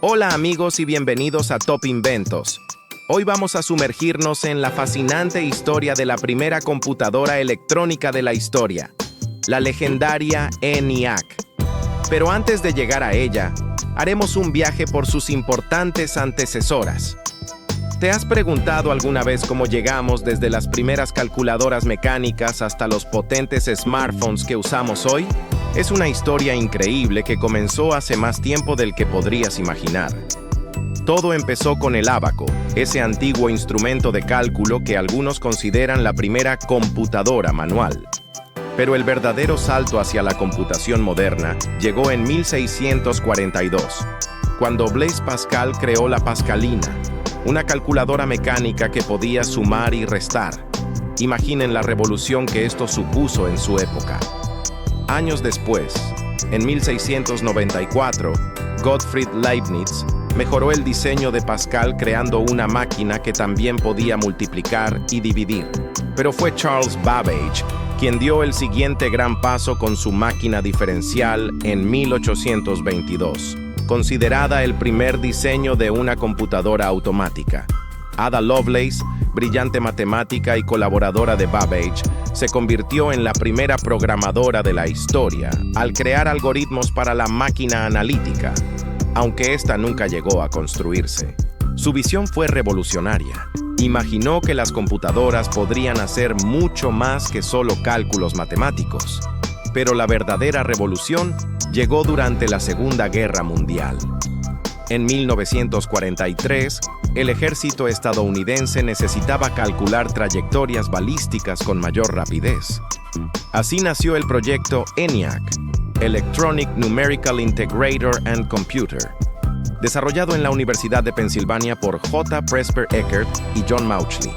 Hola amigos y bienvenidos a Top Inventos. Hoy vamos a sumergirnos en la fascinante historia de la primera computadora electrónica de la historia, la legendaria ENIAC. Pero antes de llegar a ella, haremos un viaje por sus importantes antecesoras. ¿Te has preguntado alguna vez cómo llegamos desde las primeras calculadoras mecánicas hasta los potentes smartphones que usamos hoy? Es una historia increíble que comenzó hace más tiempo del que podrías imaginar. Todo empezó con el ábaco, ese antiguo instrumento de cálculo que algunos consideran la primera computadora manual. Pero el verdadero salto hacia la computación moderna llegó en 1642, cuando Blaise Pascal creó la Pascalina, una calculadora mecánica que podía sumar y restar. Imaginen la revolución que esto supuso en su época. Años después, en 1694, Gottfried Leibniz mejoró el diseño de Pascal creando una máquina que también podía multiplicar y dividir. Pero fue Charles Babbage quien dio el siguiente gran paso con su máquina diferencial en 1822, considerada el primer diseño de una computadora automática. Ada Lovelace, brillante matemática y colaboradora de Babbage, se convirtió en la primera programadora de la historia al crear algoritmos para la máquina analítica, aunque esta nunca llegó a construirse. Su visión fue revolucionaria. Imaginó que las computadoras podrían hacer mucho más que solo cálculos matemáticos. Pero la verdadera revolución llegó durante la Segunda Guerra Mundial. En 1943, el ejército estadounidense necesitaba calcular trayectorias balísticas con mayor rapidez. Así nació el proyecto ENIAC, Electronic Numerical Integrator and Computer, desarrollado en la Universidad de Pensilvania por J. Presper Eckert y John Mauchly.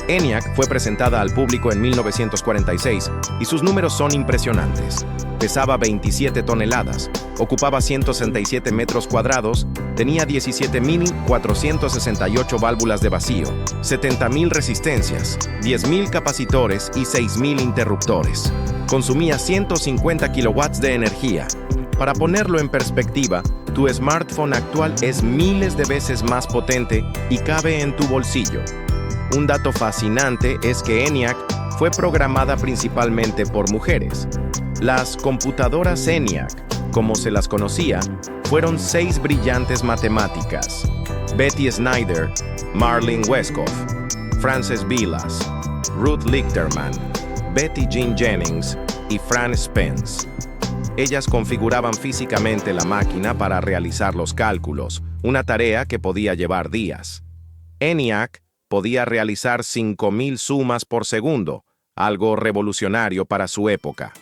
ENIAC fue presentada al público en 1946 y sus números son impresionantes. Pesaba 27 toneladas, ocupaba 167 metros cuadrados, tenía 17.468 válvulas de vacío, 70.000 resistencias, 10.000 capacitores y 6.000 interruptores. Consumía 150 kilowatts de energía. Para ponerlo en perspectiva, tu smartphone actual es miles de veces más potente y cabe en tu bolsillo. Un dato fascinante es que ENIAC fue programada principalmente por mujeres. Las computadoras ENIAC, como se las conocía, fueron 6 brillantes matemáticas: Betty Snyder, Marlene Westcott, Frances Vilas, Ruth Lichterman, Betty Jean Jennings y Fran Spence. Ellas configuraban físicamente la máquina para realizar los cálculos, una tarea que podía llevar días. ENIAC podía realizar 5.000 sumas por segundo, algo revolucionario para su época.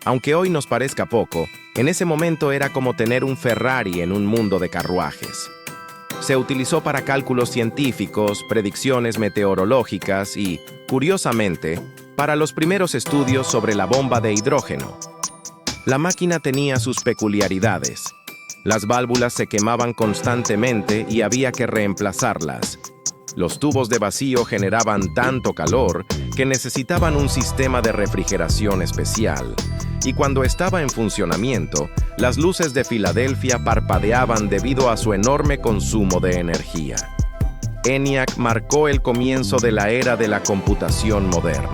Aunque hoy nos parezca poco, en ese momento era como tener un Ferrari en un mundo de carruajes. Se utilizó para cálculos científicos, predicciones meteorológicas y, curiosamente, para los primeros estudios sobre la bomba de hidrógeno. La máquina tenía sus peculiaridades. Las válvulas se quemaban constantemente y había que reemplazarlas. Los tubos de vacío generaban tanto calor que necesitaban un sistema de refrigeración especial. Y cuando estaba en funcionamiento, las luces de Filadelfia parpadeaban debido a su enorme consumo de energía. ENIAC marcó el comienzo de la era de la computación moderna.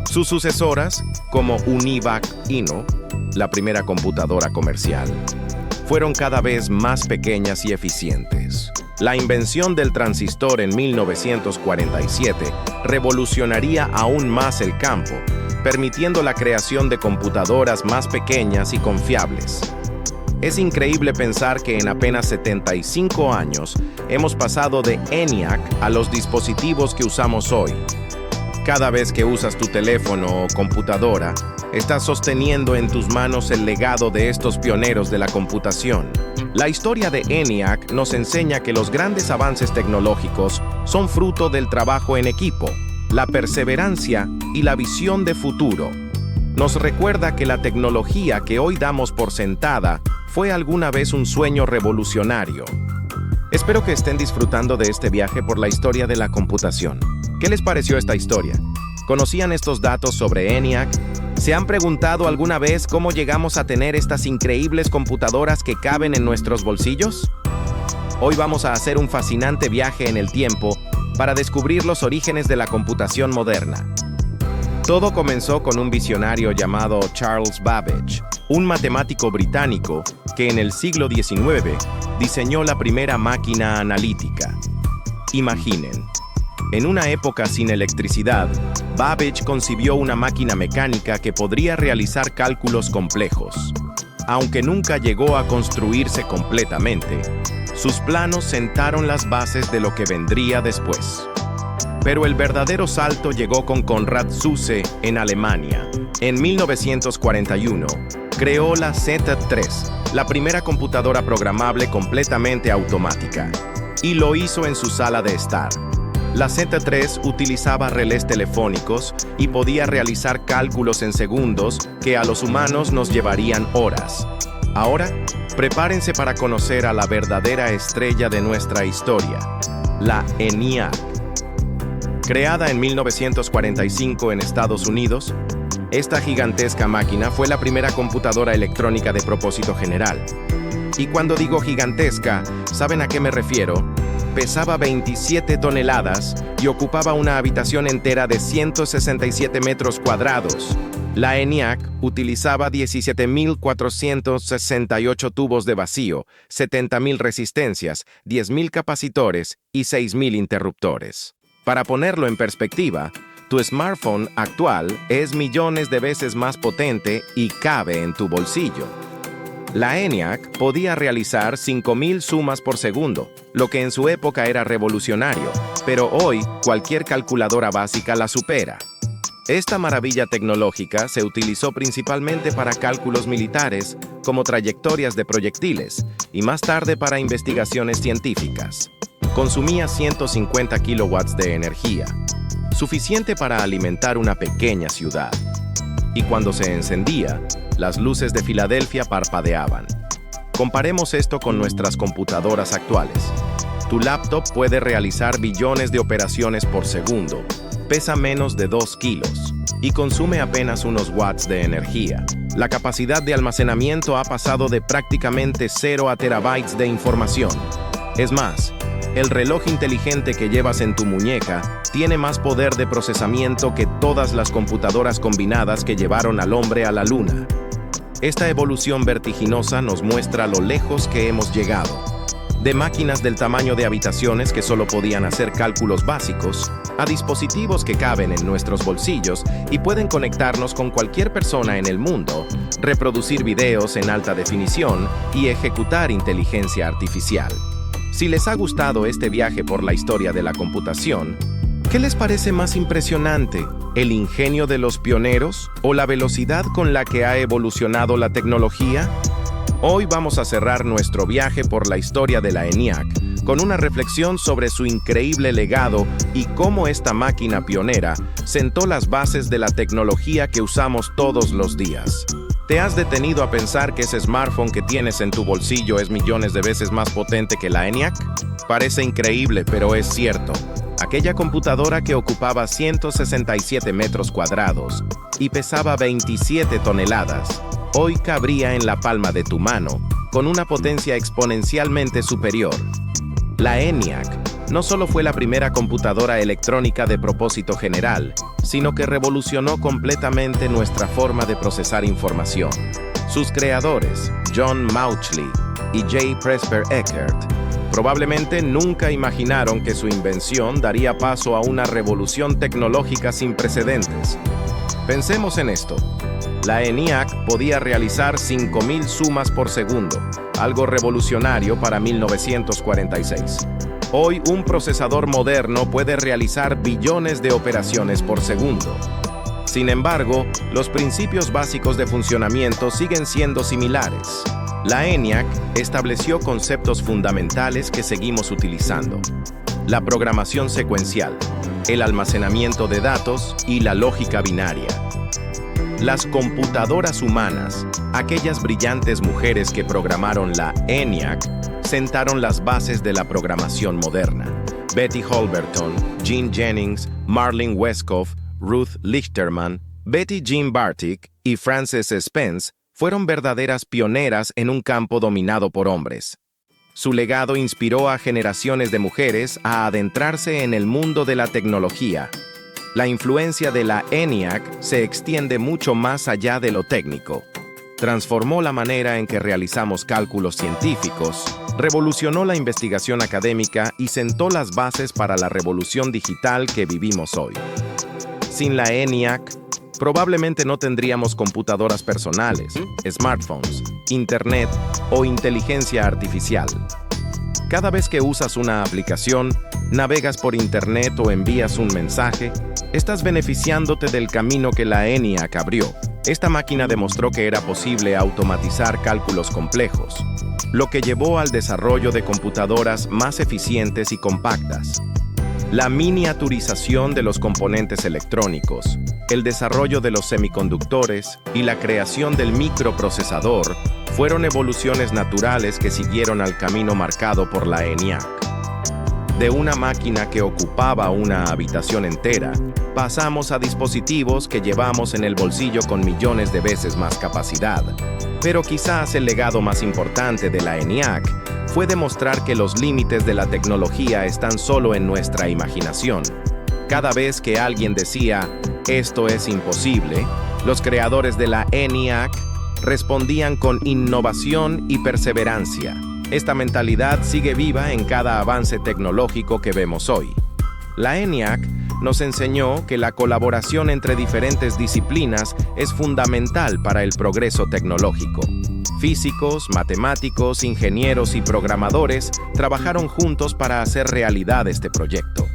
Sus sucesoras, como UNIVAC Inno, la primera computadora comercial, fueron cada vez más pequeñas y eficientes. La invención del transistor en 1947 revolucionaría aún más el campo, permitiendo la creación de computadoras más pequeñas y confiables. Es increíble pensar que en apenas 75 años hemos pasado de ENIAC a los dispositivos que usamos hoy. Cada vez que usas tu teléfono o computadora, estás sosteniendo en tus manos el legado de estos pioneros de la computación. La historia de ENIAC nos enseña que los grandes avances tecnológicos son fruto del trabajo en equipo, la perseverancia y la visión de futuro. Nos recuerda que la tecnología que hoy damos por sentada fue alguna vez un sueño revolucionario. Espero que estén disfrutando de este viaje por la historia de la computación. ¿Qué les pareció esta historia? ¿Conocían estos datos sobre ENIAC? ¿Se han preguntado alguna vez cómo llegamos a tener estas increíbles computadoras que caben en nuestros bolsillos? Hoy vamos a hacer un fascinante viaje en el tiempo para descubrir los orígenes de la computación moderna. Todo comenzó con un visionario llamado Charles Babbage, un matemático británico que en el siglo XIX diseñó la primera máquina analítica. Imaginen, en una época sin electricidad, Babbage concibió una máquina mecánica que podría realizar cálculos complejos. Aunque nunca llegó a construirse completamente, sus planos sentaron las bases de lo que vendría después. Pero el verdadero salto llegó con Konrad Zuse en Alemania. En 1941, creó la Z3, la primera computadora programable completamente automática, y lo hizo en su sala de estar. La Z3 utilizaba relés telefónicos y podía realizar cálculos en segundos que a los humanos nos llevarían horas. Ahora, prepárense para conocer a la verdadera estrella de nuestra historia, la ENIAC. Creada en 1945 en Estados Unidos, esta gigantesca máquina fue la primera computadora electrónica de propósito general. Y cuando digo gigantesca, ¿saben a qué me refiero? Pesaba 27 toneladas y ocupaba una habitación entera de 167 metros cuadrados. La ENIAC utilizaba 17.468 tubos de vacío, 70.000 resistencias, 10.000 capacitores y 6.000 interruptores. Para ponerlo en perspectiva, tu smartphone actual es millones de veces más potente y cabe en tu bolsillo. La ENIAC podía realizar 5.000 sumas por segundo, lo que en su época era revolucionario, pero hoy cualquier calculadora básica la supera. Esta maravilla tecnológica se utilizó principalmente para cálculos militares, como trayectorias de proyectiles, y más tarde para investigaciones científicas. Consumía 150 kilowatts de energía, suficiente para alimentar una pequeña ciudad. Y cuando se encendía, las luces de Filadelfia parpadeaban. Comparemos esto con nuestras computadoras actuales. Tu laptop puede realizar billones de operaciones por segundo, pesa menos de 2 kilos y consume apenas unos watts de energía. La capacidad de almacenamiento ha pasado de prácticamente 0 a terabytes de información. Es más, el reloj inteligente que llevas en tu muñeca tiene más poder de procesamiento que todas las computadoras combinadas que llevaron al hombre a la luna. Esta evolución vertiginosa nos muestra lo lejos que hemos llegado. De máquinas del tamaño de habitaciones que solo podían hacer cálculos básicos, a dispositivos que caben en nuestros bolsillos y pueden conectarnos con cualquier persona en el mundo, reproducir videos en alta definición y ejecutar inteligencia artificial. Si les ha gustado este viaje por la historia de la computación, ¿qué les parece más impresionante? ¿El ingenio de los pioneros o la velocidad con la que ha evolucionado la tecnología? Hoy vamos a cerrar nuestro viaje por la historia de la ENIAC con una reflexión sobre su increíble legado y cómo esta máquina pionera sentó las bases de la tecnología que usamos todos los días. ¿Te has detenido a pensar que ese smartphone que tienes en tu bolsillo es millones de veces más potente que la ENIAC? Parece increíble, pero es cierto. Aquella computadora que ocupaba 167 metros cuadrados y pesaba 27 toneladas, hoy cabría en la palma de tu mano, con una potencia exponencialmente superior. La ENIAC no solo fue la primera computadora electrónica de propósito general, sino que revolucionó completamente nuestra forma de procesar información. Sus creadores, John Mauchly y J. Presper Eckert, probablemente nunca imaginaron que su invención daría paso a una revolución tecnológica sin precedentes. Pensemos en esto. La ENIAC podía realizar 5.000 sumas por segundo, algo revolucionario para 1946. Hoy, un procesador moderno puede realizar billones de operaciones por segundo. Sin embargo, los principios básicos de funcionamiento siguen siendo similares. La ENIAC estableció conceptos fundamentales que seguimos utilizando: la programación secuencial, el almacenamiento de datos y la lógica binaria. Las computadoras humanas, aquellas brillantes mujeres que programaron la ENIAC, sentaron las bases de la programación moderna. Betty Holberton, Jean Jennings, Marlene Westcott, Ruth Lichterman, Betty Jean Bartik y Frances Spence fueron verdaderas pioneras en un campo dominado por hombres. Su legado inspiró a generaciones de mujeres a adentrarse en el mundo de la tecnología. La influencia de la ENIAC se extiende mucho más allá de lo técnico. Transformó la manera en que realizamos cálculos científicos, revolucionó la investigación académica y sentó las bases para la revolución digital que vivimos hoy. Sin la ENIAC, probablemente no tendríamos computadoras personales, smartphones, internet o inteligencia artificial. Cada vez que usas una aplicación, navegas por internet o envías un mensaje, estás beneficiándote del camino que la ENIAC abrió. Esta máquina demostró que era posible automatizar cálculos complejos, lo que llevó al desarrollo de computadoras más eficientes y compactas. La miniaturización de los componentes electrónicos, el desarrollo de los semiconductores y la creación del microprocesador fueron evoluciones naturales que siguieron al camino marcado por la ENIAC. De una máquina que ocupaba una habitación entera, pasamos a dispositivos que llevamos en el bolsillo con millones de veces más capacidad. Pero quizás el legado más importante de la ENIAC fue demostrar que los límites de la tecnología están solo en nuestra imaginación. Cada vez que alguien decía, "Esto es imposible", los creadores de la ENIAC respondían con innovación y perseverancia. Esta mentalidad sigue viva en cada avance tecnológico que vemos hoy. La ENIAC nos enseñó que la colaboración entre diferentes disciplinas es fundamental para el progreso tecnológico. Físicos, matemáticos, ingenieros y programadores trabajaron juntos para hacer realidad este proyecto.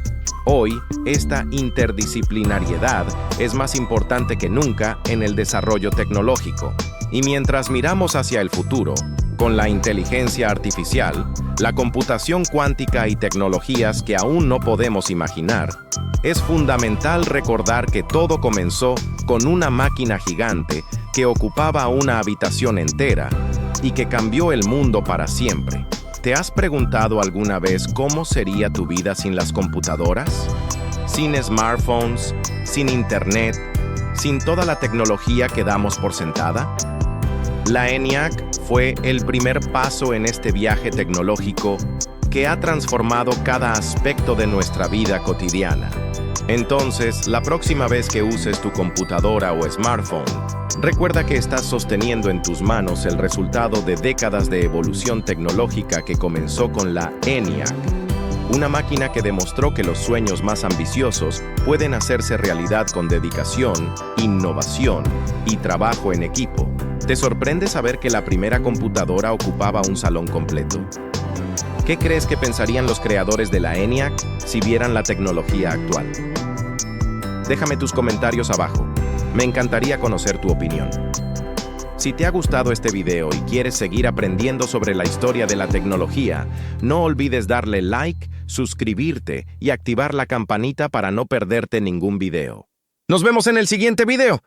Hoy, esta interdisciplinariedad es más importante que nunca en el desarrollo tecnológico. Y mientras miramos hacia el futuro, con la inteligencia artificial, la computación cuántica y tecnologías que aún no podemos imaginar, es fundamental recordar que todo comenzó con una máquina gigante que ocupaba una habitación entera y que cambió el mundo para siempre. ¿Te has preguntado alguna vez cómo sería tu vida sin las computadoras? Sin smartphones, sin internet, sin toda la tecnología que damos por sentada. La ENIAC fue el primer paso en este viaje tecnológico que ha transformado cada aspecto de nuestra vida cotidiana. Entonces, la próxima vez que uses tu computadora o smartphone, recuerda que estás sosteniendo en tus manos el resultado de décadas de evolución tecnológica que comenzó con la ENIAC, una máquina que demostró que los sueños más ambiciosos pueden hacerse realidad con dedicación, innovación y trabajo en equipo. ¿Te sorprende saber que la primera computadora ocupaba un salón completo? ¿Qué crees que pensarían los creadores de la ENIAC si vieran la tecnología actual? Déjame tus comentarios abajo. Me encantaría conocer tu opinión. Si te ha gustado este video y quieres seguir aprendiendo sobre la historia de la tecnología, no olvides darle like, suscribirte y activar la campanita para no perderte ningún video. Nos vemos en el siguiente video.